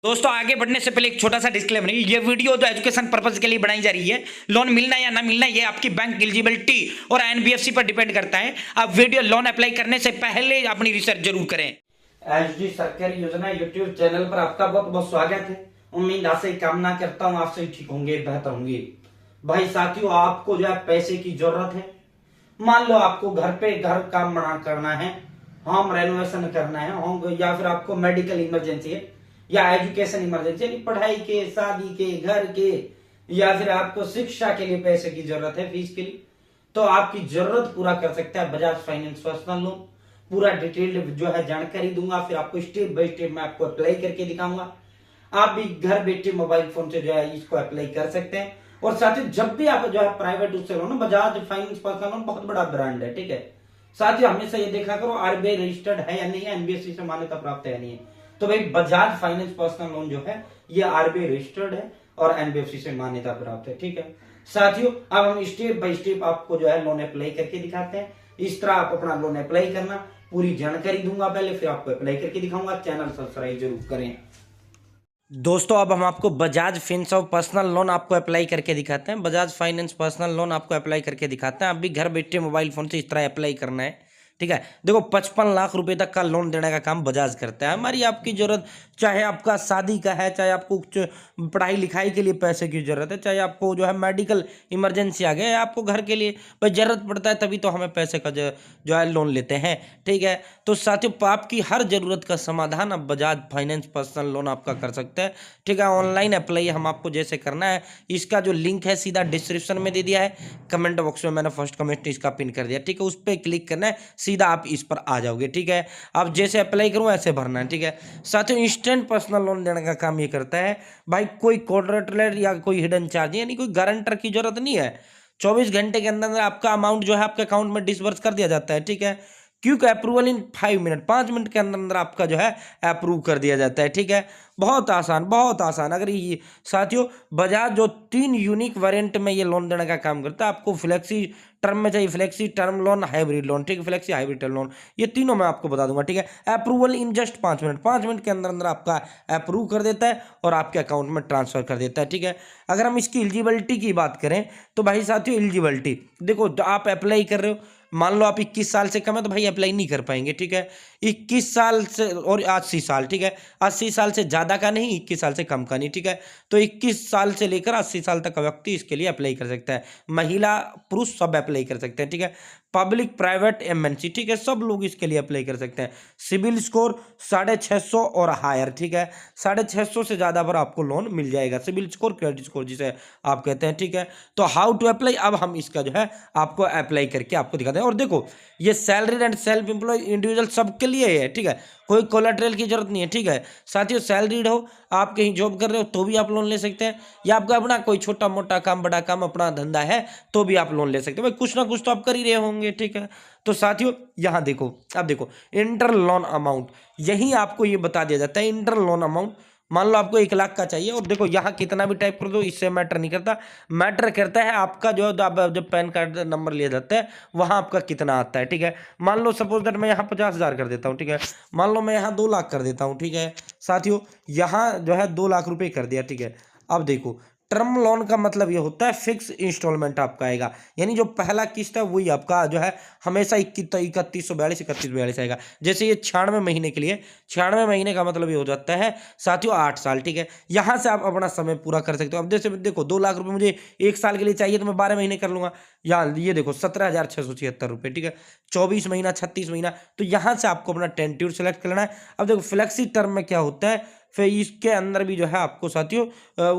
दोस्तों आगे बढ़ने से पहले एक छोटा सा डिस्क्लेमर, ये वीडियो तो एजुकेशन पर्पज के लिए बनाई जा रही है। लोन मिलना या ना मिलना ये आपकी बैंक एलिजिबिलिटी और एनबीएफसी पर डिपेंड करता है। आप वीडियो लोन अप्लाई करने से पहले अपनी रिसर्च जरूर करें। एचडी सरकारी योजना यूट्यूब चैनल पर आपका बहुत बहुत स्वागत है। उम्मीद आपसे कामना करता हूँ आपसे ठीक होंगे, बेहतर होंगे। भाई साथियों, आपको जो है पैसे की जरूरत है। मान लो आपको घर पे घर काम बना करना है, होम रेनोवेशन करना है, होम या फिर आपको मेडिकल इमरजेंसी है या एजुकेशन इमरजेंसी यानी पढ़ाई के, शादी के, घर के, या फिर आपको शिक्षा के लिए पैसे की जरूरत है, फीस के लिए, तो आपकी जरूरत पूरा कर सकता है बजाज फाइनेंस पर्सनल लोन। पूरा डिटेल्ड जो है जानकारी दूंगा, फिर आपको स्टेप बाय स्टेप मैं आपको अप्लाई करके दिखाऊंगा। आप भी घर बैठे मोबाइल फोन से जो है इसको अप्लाई कर सकते हैं। और साथ ही जब भी आप जो है प्राइवेट उससे loan, Bajaj finance personal loan बहुत बड़ा ब्रांड है, ठीक है। साथ ही हमेशा ये देखा करो आरबीआई रजिस्टर्ड है या नहीं है, एनबीएफसी से मान्यता प्राप्त है या नहीं है। तो भाई बजाज फाइनेंस पर्सनल लोन जो है ये आरबीआई रजिस्टर्ड है और एनबीएफसी से मान्यता प्राप्त है, ठीक है। साथियों, अब हम स्टेप बाय स्टेप आपको जो है लोन अप्लाई करके दिखाते हैं। इस तरह आप अपना लोन अप्लाई करना, पूरी जानकारी दूंगा पहले, फिर आपको अप्लाई करके दिखाऊंगा। चैनल सब्सक्राइब जरूर करें। दोस्तों अब हम आपको बजाज फिनसर्व पर्सनल लोन आपको अप्लाई करके दिखाते हैं। बजाज फाइनेंस पर्सनल लोन आपको अप्लाई करके दिखाते हैं। आप भी घर बैठे मोबाइल फोन से इस तरह अप्लाई करना है, ठीक है। देखो 55 लाख रुपए तक का लोन देने का काम बजाज करता है। हमारी आपकी जरूरत, चाहे आपका शादी का है, चाहे आपको पढ़ाई लिखाई के लिए पैसे की जरूरत है, चाहे आपको जो है मेडिकल इमरजेंसी आ गया, आपको घर के लिए भाई जरूरत पड़ता है, तभी तो हमें पैसे का जो है लोन लेते हैं, ठीक है। तो साथियों आपकी हर जरूरत का समाधान अब बजाज फाइनेंस पर्सनल लोन आपका कर सकते हैं, ठीक है। ऑनलाइन अप्लाई हम आपको जैसे करना है, इसका जो लिंक है सीधा डिस्क्रिप्शन में दे दिया है, कमेंट बॉक्स में मैंने फर्स्ट कमेंट इसका पिन कर दिया, ठीक है। उस पर क्लिक करना है, सीधा आप इस पर आ जाओगे, ठीक है। आप जैसे अप्लाई करूँ ऐसे भरना है, ठीक है। साथियों इंस्टेंट पर्सनल लोन देने का काम ये करता है भाई, कोई कोलैटरल या कोई हिडन चार्ज यानी कोई गारंटर की जरूरत नहीं है। 24 घंटे के अंदर आपका अमाउंट जो है आपके अकाउंट में डिसबर्स कर दिया जाता है, ठीक है। क्विक अप्रूवल इन 5 मिनट, 5 मिनट के अंदर अंदर आपका जो है अप्रूव कर दिया जाता है, ठीक है। बहुत आसान, बहुत आसान। अगर ये साथियों बजाज जो 3 यूनिक वेरिएंट में ये लोन देने का काम करता है, आपको फ्लेक्सी टर्म में चाहिए, flexi term loan, hybrid loan, ठीक है, फ्लेक्सी हाइब्रिड टर्म लोन, ये तीनों मैं आपको बता दूंगा, ठीक है। Approval in just 5 minute, 5 minute के अंदर अंदर आपका अप्रूव कर देता है और आपके अकाउंट में ट्रांसफर कर देता है, ठीक है। अगर हम इसकी एलिजिबिलिटी की बात करें तो भाई साथियों एलिजिबिलिटी देखो, आप अप्लाई कर रहे हो, मान लो आप 21 साल से कम है तो भाई अप्लाई नहीं कर पाएंगे, ठीक है। 21 साल से और 80 साल, ठीक है। 80 साल से ज़्यादा का नहीं, 21 साल से कम का नहीं, ठीक है। तो 21 साल से लेकर 80 साल तक का व्यक्ति इसके लिए अप्लाई कर सकता है। महिला पुरुष सब अप्लाई कर सकते हैं, ठीक है। पब्लिक प्राइवेट एमएनसी, ठीक है, सब लोग इसके लिए अप्लाई कर सकते हैं। सिविल स्कोर 650 और हायर, ठीक है। 650 से ज़्यादा पर आपको लोन मिल जाएगा, सिविल स्कोर, क्रेडिट स्कोर जिसे आप कहते हैं, ठीक है। तो हाउ टू अप्लाई, अब हम इसका जो है आपको अप्लाई करके आपको दिखाते हैं। और देखो ये salaried and self employ individual सबके लिए है, ठीक है। कोई कोलैटरल की जरूरत नहीं है, ठीक है। साथियों सैलरीड हो, आप कहीं जॉब कर रहे हो तो भी आप लोन ले सकते हैं, या आपका अपना कोई छोटा मोटा काम, बड़ा काम, अपना धंधा है तो भी आप लोन ले सकते हैं। भाई कुछ ना कुछ तो आप कर ही रहे होंगे, ठीक है। तो साथियों यहाँ देखो, अब देखो इंटर लोन अमाउंट, यही आपको ये बता दिया जाता है इंटर लोन अमाउंट। मान लो आपको 1 लाख का चाहिए, और देखो यहाँ कितना भी टाइप कर दो, इससे मैटर नहीं करता। मैटर करता है आपका जो जब पैन कार्ड नंबर लिया जाता है वहाँ आपका कितना आता है, ठीक है। मान लो सपोज दैट मैं यहाँ 50,000 कर देता हूँ, ठीक है। मान लो मैं यहाँ 2 लाख कर देता हूँ, ठीक है। साथियों यहाँ जो है 2 लाख रुपए कर दिया, ठीक है। अब देखो टर्म लोन का मतलब ये होता है फिक्स इंस्टॉलमेंट आपका आएगा, यानी जो पहला किस्त है वही आपका जो है हमेशा 3142 आएगा। जैसे ये 96 महीने के लिए, 96 महीने का मतलब ये हो जाता है साथियों 8 साल, ठीक है। यहाँ से आप अपना समय पूरा कर सकते हो। अब जैसे देखो 2 लाख रुपए मुझे 1 साल के लिए चाहिए तो मैं 12 महीने कर लूंगा। यहाँ ये देखो 17,676 रुपये, ठीक है। 24 महीना, 36 महीना, तो यहाँ से आपको अपना टेंट्यूर सेलेक्ट करना है। अब देखो फ्लेक्सी टर्म में क्या होता है, फिर इसके अंदर भी जो है आपको साथियों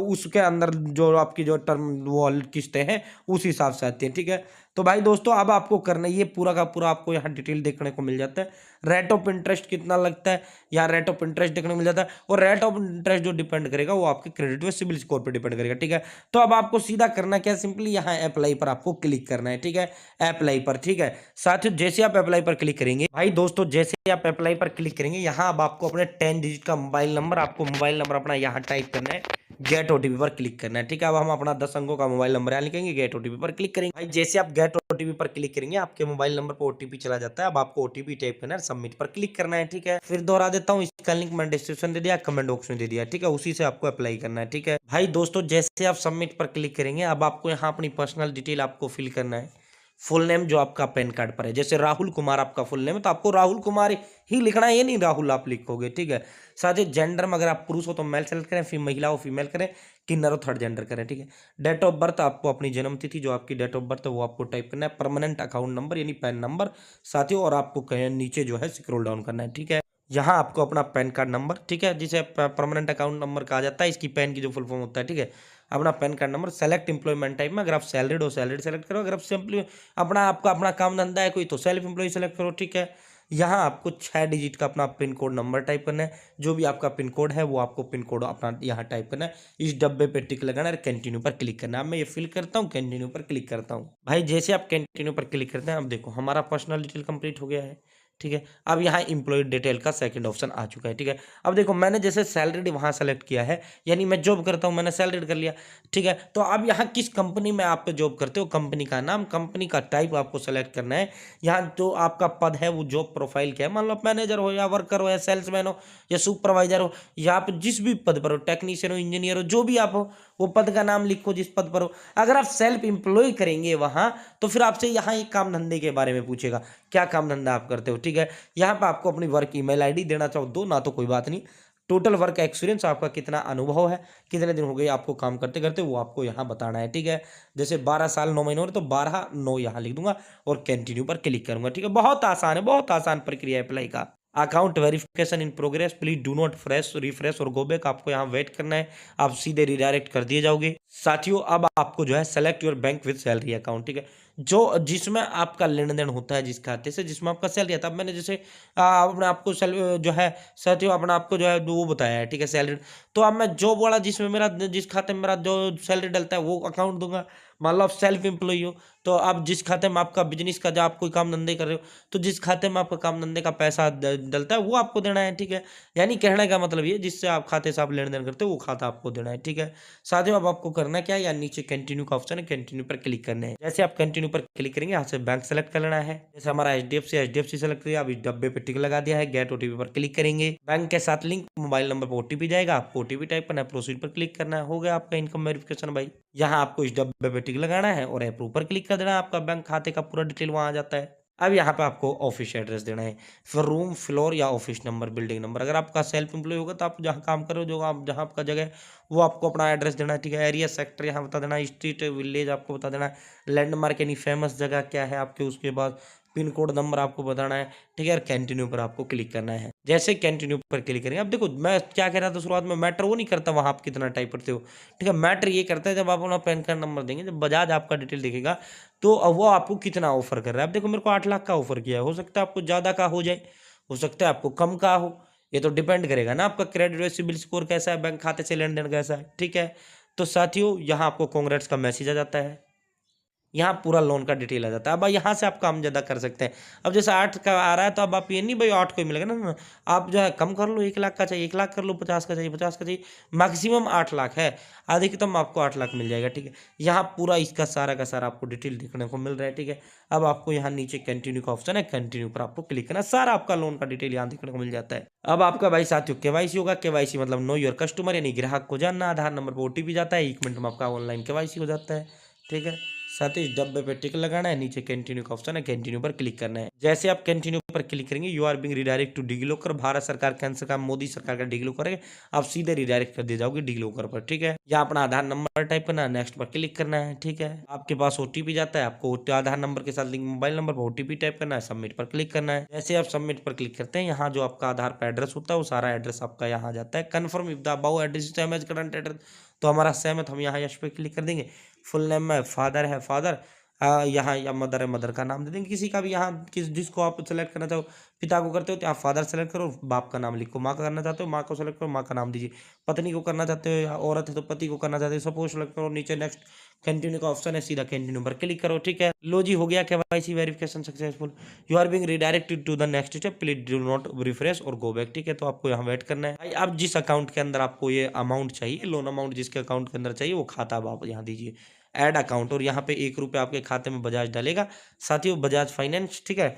उसके अंदर जो आपकी जो टर्म वो किस्तें हैं उस हिसाब से आती हैं, ठीक है। तो भाई दोस्तों अब आपको करना है, ये पूरा का पूरा आपको यहाँ डिटेल देखने को मिल जाता है। रेट ऑफ इंटरेस्ट कितना लगता है, यहाँ रेट ऑफ इंटरेस्ट देखने को मिल जाता है। और रेट ऑफ इंटरेस्ट जो डिपेंड करेगा वो आपके क्रेडिट व सिबिल स्कोर पर डिपेंड करेगा, ठीक है। तो अब आपको सीधा करना क्या, सिंपली यहाँ अप्लाई पर आपको क्लिक करना है, ठीक है। अप्लाई पर, ठीक है। साथियों जैसे आप अप्लाई पर क्लिक करेंगे, भाई दोस्तों जैसे आप अप्लाई पर क्लिक करेंगे, यहाँ अब आपको अपने 10 डिजिट का मोबाइल नंबर, आपको मोबाइल नंबर अपना यहाँ टाइप करना है, गेट ओटीपी पर क्लिक करना है, ठीक है। अब हम अपना 10 अंकों का मोबाइल नंबर यहाँ लिखेंगे, गेट ओटीपी पर क्लिक करेंगे। भाई जैसे आप गेट ओटीपी पर क्लिक करेंगे, आपके मोबाइल नंबर पर ओटीपी चला जाता है। अब आपको ओटीपी टाइप करना है, सबमिट पर क्लिक करना है, ठीक है। फिर दोहरा देता हूँ, इसका लिंक मैंने डिस्क्रिप्शन दे दिया, कमेंट बॉक्स में दे दिया, ठीक है। उसी से आपको अप्लाई करना है, ठीक है भाई। दोस्तों जैसे आप सबमिट पर क्लिक करेंगे, अब आपको यहाँ अपनी पर्सनल डिटेल आपको फिल करना है। फुल नेम जो आपका पैन कार्ड पर है, जैसे राहुल कुमार आपका फुल नेम है तो आपको राहुल कुमार ही लिखना है, ये नहीं राहुल आप लिखोगे, ठीक है। साथ ही जेंडर में अगर आप पुरुष हो तो मेल सेलेक्ट करें, फिर महिला हो फीमेल करें, किन्नर हो थर्ड जेंडर करें, ठीक है। डेट ऑफ बर्थ आपको अपनी जन्म तिथि जो आपकी डेट ऑफ बर्थ है वो आपको टाइप करना है। परमानेंट अकाउंट नंबर यानी पैन नंबर साथियों, और आपको कहीं नीचे जो है स्क्रॉल डाउन करना है, ठीक है। यहाँ आपको अपना पैन कार्ड नंबर, ठीक है, जिसे परमानेंट अकाउंट नंबर कहा जाता है, इसकी पैन की जो फुल फॉर्म होता है, ठीक है। अपना pan card number, select employment type में, अगर आप सैलरीड हो सैलरीड सेलेक्ट करो, अगर आप सिंपली अपना काम धंधा है कोई तो सेल्फ एम्प्लॉय सेलेक्ट करो, ठीक है। यहाँ आपको 6 डिजिट का अपना पिन कोड नंबर टाइप करना है। जो भी आपका पिन कोड है वो आपको पिन कोड अपना यहाँ टाइप करना है। इस डब्बे पे टिक लगाना है, कंटिन्यू पर क्लिक करना है। अब मैं ये फिल करता हूँ, कंटिन्यू पर क्लिक करता हूँ। भाई जैसे आप कंटिन्यू पर क्लिक करते हैं, अब देखो हमारा पर्सनल डिटेल कंप्लीट हो गया है, ठीक है। अब यहाँ इम्प्लॉय डिटेल का सेकंड ऑप्शन आ चुका है, ठीक है। अब देखो मैंने जैसे सैलरीड वहाँ सेलेक्ट किया है, यानी मैं जॉब करता हूँ, मैंने सैलरीड कर लिया, ठीक है। तो अब यहाँ किस कंपनी में आप जॉब करते हो, कंपनी का नाम, कंपनी का टाइप आपको सेलेक्ट करना है। यहाँ जो आपका पद है वो जॉब प्रोफाइल क्या है, मान लो मैनेजर हो या वर्कर हो या सेल्समैन हो या सुपरवाइजर हो, या आप जिस भी पद पर हो, टेक्नीशियन हो, इंजीनियर हो, जो भी आप हो वो पद का नाम लिखो जिस पद पर हो। अगर आप सेल्फ एम्प्लॉय करेंगे वहाँ तो फिर आपसे यहाँ एक काम धंधे के बारे में पूछेगा, क्या काम धंधा आप करते हो, ठीक है। यहाँ पर आपको अपनी वर्क ईमेल आईडी देना चाहो दो, ना तो कोई बात नहीं। टोटल वर्क एक्सपीरियंस आपका कितना अनुभव है, कितने दिन हो गए आपको काम करते करते, वो आपको यहाँ बताना है, ठीक है। जैसे 12 साल 9 महीने हो रहे तो 12/9 यहाँ लिख दूंगा और कंटिन्यू पर क्लिक करूंगा, ठीक है। बहुत आसान है, बहुत आसान प्रक्रिया है अप्लाई का। Account verification in progress, please do not fresh refresh और गो बैक, आपको यहाँ वेट करना है, आप सीधे रिडायरेक्ट कर दिए जाओगे। साथियों अब आपको जो है select your bank with salary account, ठीक है। जो जिसमें आपका लेन देन होता है जिस खाते से जिसमें आपका सैलरी आता है। अब मैंने जैसे अपने आपको जो है साथियों अपना आपको जो है वो बताया है, ठीक है, सैलरी। तो अब मैं जॉब वाला जिसमें मेरा जिस खाते में मेरा जो सैलरी डलता है वो अकाउंट दूंगा। मान लो आप सेल्फ एम्प्लॉय हो तो आप जिस खाते में आपका बिजनेस का जो आप कोई काम धंधे कर रहे हो तो जिस खाते में आपका काम धंधे का पैसा डलता है वो आपको देना है, ठीक है। यानी कहने का मतलब ये जिससे आप खाते से आप लेन देन करते हो वो खाता आपको देना है, ठीक है। साथियों अब आपको करना क्या है, या नीचे कंटिन्यू का ऑप्शन है, कंटिन्यू पर क्लिक करना है। जैसे आप कंटिन्यू पर क्लिक करेंगे यहाँ से बैंक सेलेक्ट कर लेना है। जैसे हमारा एचडीएफसी सेलेक्ट किया, अब इस डब्बे पे टिक लगा दिया है, गेट ओटीपी पर क्लिक करेंगे। बैंक के साथ लिंक मोबाइल नंबर पर ओटीपी जाएगा, आपको ओटीपी टाइप करना है, प्रोसीड पर क्लिक करना है, हो गया आपका इनकम वेरिफिकेशन भाई। यहाँ आपको इस डब्बे पे टिक लगाना है और अप्रूव पर क्लिक कर देना है, आपका बैंक खाते का पूरा डिटेल वहां आ जाता है। अब यहाँ पे आपको ऑफिस एड्रेस देना है, फिर रूम फ्लोर या ऑफिस नंबर बिल्डिंग नंबर। अगर आपका सेल्फ एम्प्लॉय होगा तो आप जहाँ काम करो जो आप जहाँ आपका जगह है वो आपको अपना एड्रेस देना है, ठीक है। एरिया सेक्टर यहाँ बता देना है, स्ट्रीट विलेज आपको बता देना है, लैंडमार्क यानी फेमस जगह क्या है आपके, उसके बाद पिन कोड नंबर आपको बताना है, ठीक है। और कंटिन्यू पर आपको क्लिक करना है। जैसे कंटिन्यू पर क्लिक करेंगे, अब देखो मैं क्या कह रहा था शुरुआत में, मैटर वो नहीं करता वहाँ आप कितना टाइप करते हो, ठीक है। मैटर ये करता है जब आप अपना पैन कार्ड नंबर देंगे, जब बजाज आपका डिटेल देखेगा तो वो आपको कितना ऑफर कर रहा है। अब देखो मेरे को 8 लाख का ऑफर किया है, हो सकता है आपको ज़्यादा का हो जाए, हो सकता है आपको कम का हो, ये तो डिपेंड करेगा ना आपका क्रेडिट सिबिल स्कोर कैसा है, बैंक खाते से लेन देन कैसा है, ठीक है। तो साथियों यहाँ आपको कांग्रेट्स का मैसेज आ जाता है, यहाँ पूरा लोन का डिटेल आ जाता है। अब यहाँ से आप काम ज़्यादा कर सकते हैं। अब जैसे 8 का आ रहा है तो अब आप ये नहीं भाई 8 को ही मिलेगा ना, आप जो है कम कर लो, 1 लाख का चाहिए 1 लाख कर लो, 50 का चाहिए 50 का चाहिए, मैक्सिमम 8 लाख है, अधिकतम आपको 8 लाख मिल जाएगा, ठीक है। यहाँ पूरा इसका सारा का सारा आपको डिटेल देखने को मिल रहा है, ठीक है। अब आपको यहाँ नीचे कंटिन्यू का ऑप्शन है, कंटिन्यू पर आपको क्लिक करना, सारा आपका लोन का डिटेल यहाँ देखने को मिल जाता है। अब आपका भाई साथियों केवाईसी होगा, केवाईसी मतलब नो योर कस्टमर यानी ग्राहक को जानना, आधार नंबर पर ओटीपी जाता है, 1 मिनट में आपका ऑनलाइन केवाईसी हो जाता है, ठीक है। साथ ही इस डब्बे पे टिक लगाना है, नीचे कंटिन्यू का ऑप्शन है, कंटिन्यू पर क्लिक करना है। जैसे आप कंटिन्यू पर क्लिक करेंगे you are being redirect to DigiLocker, भारत सरकार केंद्र सरकार मोदी सरकार का डिजिलॉकर है, आप सीधे रिडायरेक्ट कर दिए जाओगे डिजिलॉकर पर, ठीक है। यहाँ अपना आधार नंबर टाइप करना है, नेक्स्ट पर क्लिक करना है, ठीक है। आपके पास ओटीपी जाता है, आपको आधार नंबर के साथ लिंक मोबाइल नंबर पर ओटीपी टाइप करना है, सबमिट पर क्लिक करना है। जैसे आप सबमिट पर क्लिक करते हैं यहाँ जो आपका आधार पर एड्रेस होता है वो सारा एड्रेस आपका यहाँ आ जाता है। Confirm if the above address is same as current address, तो हमारा सेम है तो हम यहाँ यश पे क्लिक कर देंगे। फुल नेम में फादर है फादर, यहाँ या मदर है मदर का नाम दे देंगे, किसी का भी यहाँ जिसको आप सेलेक्ट करना चाहो, पिता को करते हो तो आप फादर सेलेक्ट करो, बाप का नाम लिखो, माँ का करना चाहते हो माँ को सेलेक्ट करो, माँ का नाम दीजिए, पत्नी को करना चाहते हो या औरत है तो पति को करना चाहते हो सपोज सेलेक्ट करो, नीचे नेक्स्ट कंटिन्यू का ऑप्शन है, सीधा कंटिन्यू पर क्लिक करो, ठीक है। लो जी हो गया KYC verification successful, you are being redirected to the next step, please do not refresh और गो बैक, ठीक है। तो आपको यहाँ वेट करना है भाई। अब जिस अकाउंट के अंदर आपको ये अमाउंट चाहिए, लोन अमाउंट जिसके अकाउंट के अंदर चाहिए वो खाता अब आप यहाँ दीजिए। ऐड अकाउंट, और यहाँ पे 1 रुपये आपके खाते में बजाज डालेगा। साथियों बजाज फाइनेंस, ठीक है,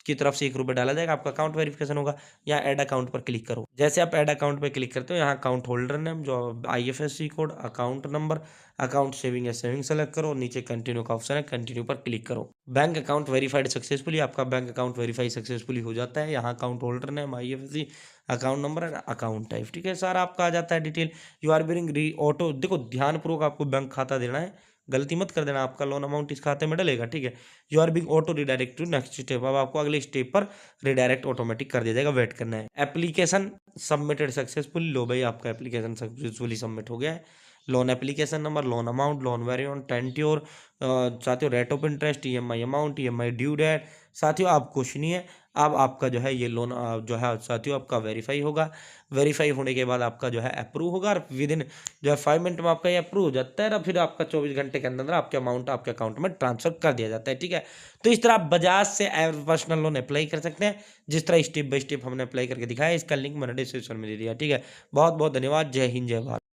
की तरफ से 1 रुपये डाला जाएगा, आपका अकाउंट वेरिफिकेशन होगा। यहाँ ऐड अकाउंट पर क्लिक करो। जैसे आप ऐड अकाउंट पर क्लिक करते हो, यहाँ अकाउंट होल्डर नेम, जो IFSC code, account number, account saving है सेविंग सेलेक्ट करो, नीचे कंटिन्यू का ऑप्शन है, कंटिन्यू पर क्लिक करो। बैंक अकाउंट वेरीफाइड सक्सेसफुली, आपका बैंक अकाउंट वेरीफाई सक्सेसफुली हो जाता है। यहाँ account holder name, IFSC, account number, account type, ठीक है, सारा आपका आ जाता है डिटेल। यू आर बिलिंग री ऑटो, देखो ध्यानपूर्वक आपको बैंक खाता देना है, गलती मत कर देना, आपका लोन अमाउंट इस खाते में डलेगा, ठीक है। You are being auto redirect to next step, अब आपको अगले स्टेप पर रिडायरेक्ट ऑटोमेटिक कर दिया जाएगा, वेट करना है। एप्लीकेशन सबमिटेड सक्सेसफुली, लो भाई आपका एप्लीकेशन सक्सेसफुली सबमिट हो गया है। Loan application number, loan amount, loan variant, tenure, साथियों rate of interest, EMI amount, EMI due date. साथियों आप कुछ नहीं है, अब आपका जो है ये लोन जो है साथियों आपका वेरीफाई होगा। वेरीफाई होने के बाद आपका जो है अप्रूव होगा, और विद इन जो है 5 मिनट में आपका ये अप्रूव हो जाता है, और फिर आपका 24 घंटे के अंदर आपके अमाउंट आपके अकाउंट में ट्रांसफर कर दिया जाता है, ठीक है। तो इस तरह आप बजाज से पर्सनल लोन अप्लाई कर सकते हैं, जिस तरह स्टेप बाय स्टेप हमने अप्लाई करके दिखाया। इसका लिंक मैंने डिस्क्रिप्शन में दे दिया, ठीक है। बहुत बहुत धन्यवाद। जय हिंद, जय भारत।